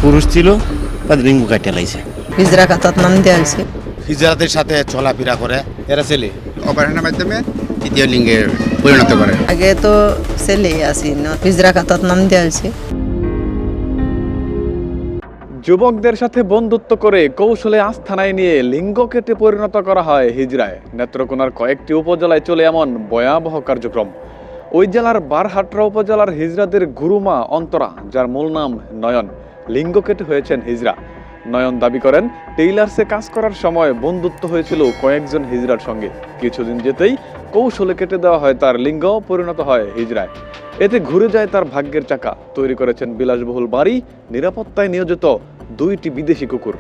পুরুষ ছিল তাদের লিঙ্গ কাটিয়ে লাইছে। হিজরা খাতার নাম দেওয়া হয়েছে। হিজড়াদের সাথে চলাফেরা করে এরা ছেলে অপারেশনের মাধ্যমে তৃতীয় লিঙ্গে পরিণত করে। আগে তো ছেলে আসি না, হিজরা খাতার নাম দেওয়া হয়েছে। যুবকদের সাথে বন্ধুত্ব করে কৌশলে আস্থানায় নিয়ে লিঙ্গ কেটে পরিণত করা হয় হিজড়ায়। নেত্রকোনার কয়েকটি উপজেলায় চলে এমন ভয়াবহ কার্যক্রম। ওই জেলার বারহাট্রা উপজেলার হিজড়াদের গুরুমা অন্তরা, যার মূল নাম নয়ন, লিঙ্গ কেটে হয়েছেন হিজড়া। নয়ন দাবি করেন টেইলার্সে কাজ করার সময় বন্ধুত্ব হয়েছিল কয়েকজন হিজড়ার সঙ্গে। কিছুদিন যেতেই কৌশলে কেটে দেওয়া হয় তার লিঙ্গ, পরিণত হয় হিজড়ায়। এতে ঘুরে যায় তার ভাগ্যের চাকা। তৈরি করেছেন বিলাসবহুল বাড়ি, নিরাপত্তায় নিয়োজিত 2টি বিদেশি কুকুর।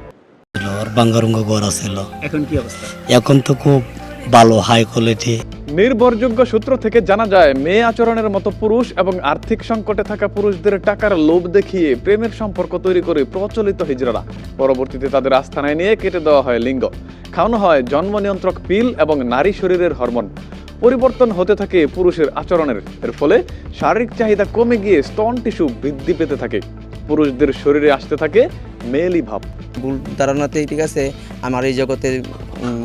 বাঙ্গারুঙ্গ গড়া ছিল। এখন কি অবস্থা? এখন তো খুব ভালো, হাই কোয়ালিটি। নির্ভরযোগ্য সূত্র থেকে জানা যায়, মেয়ে আচরণের মতো পুরুষ এবং আর্থিক সংকটে থাকা পুরুষদের টাকার লোভ দেখিয়ে প্রেমের সম্পর্ক তৈরি করে প্রচলিত হিজড়ারা। পরবর্তীতে তাদের আস্থানায় নিয়ে কেটে দেওয়া হয় লিঙ্গ, খাওয়ানো হয় জন্ম নিয়ন্ত্রক পিল এবং নারী শরীরের হরমোন। পরিবর্তন হতে থাকে পুরুষের আচরণের। এর ফলে শারীরিক চাহিদা কমে গিয়ে স্তন টিস্যু বৃদ্ধি পেতে থাকে। পুরুষদের শরীরে আসতে থাকে মেয়েলি ভাব। ভুল ধারণাতেই ঠিক আছে আমার এই জগতে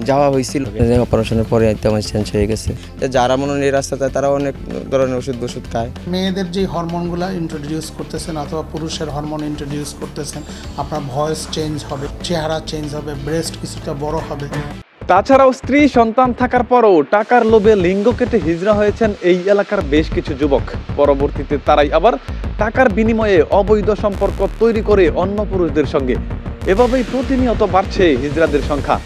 যাওয়া হয়েছিল। অপারেশনের পরে আমার চেঞ্জ হয়ে গেছে। যারা মনে হয় এই রাস্তাতে তারা অনেক ধরনের ওষুধ খায়। মেয়েদের যে হরমোনগুলো ইন্ট্রোডিউস করতেছেন অথবা পুরুষের হরমোন ইন্ট্রোডিউস করতেছেন, আপনার ভয়েস চেঞ্জ হবে, চেহারা চেঞ্জ হবে, ব্রেস্ট কিছুটা বড় হবে। তাছাড়াও স্ত্রী সন্তান থাকার পরও টাকার লোভে লিঙ্গ কেটে হিজড়া হয়েছেন এই এলাকার বেশ কিছু যুবক। পরবর্তীতে তারাই আবার টাকার বিনিময়ে অবৈধ সম্পর্ক তৈরি করে অন্য পুরুষদের সঙ্গে। এভাবেই প্রতিনিয়ত বাড়ছে হিজড়াদের সংখ্যা।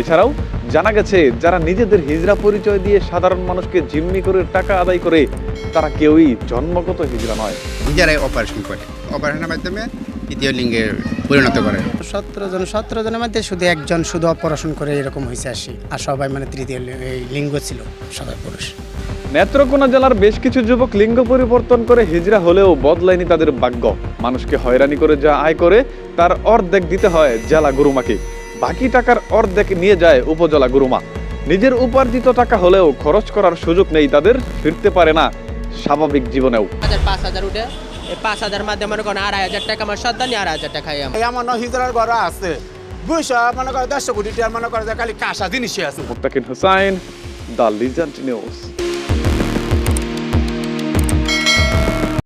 এছাড়াও জানা গেছে, যারা নিজেদের হিজড়া পরিচয় দিয়ে সাধারণ মানুষকে জিম্মি করে টাকা আদায় করে, তারা কেউই জন্মগত হিজড়া নয়। হিজড়ায় অপারেশন করে, অপারেশনের মাধ্যমে তৃতীয় লিঙ্গে পরিণত করে। 17 জনের মধ্যে শুধু একজন শুধু অপারেশন করে এরকম হয়েছে আর সবাই মানে তৃতীয় লিঙ্গ ছিল, সবাই পুরুষ। নেত্রকোনা জেলার বেশ কিছু যুবক লিঙ্গ পরিবর্তন করে হিজড়া হলেও বদলায়নি তাদের ভাগ্য। মানুষকে হয়রানি করে যা আয় করে তার অর্ধেক দিতে হয় জেলা গুরুমাকে। বাকি টাকার অর্ধেক নিয়ে যায় উপজেলা গুরুমা। নিজের উপার্জিত টাকা হলেও খরচ করার সুযোগ নেই তাদের, ফিরতে পারে না স্বাভাবিক জীবনেও। 5,000 উঠে 5,000 মাধ্যমে মনে করেন 2,500 টাকা আমার সন্তান, 2,500 টাকা খাই আমার হিজড়ার ঘর আছে 200 মনে করে 100 কোটি টাকা মনে করে খালি কাঁসা জিনিসই আছে। মুত্তাকিন হুসাইন, দ্য লিজেন্ড নিউজ।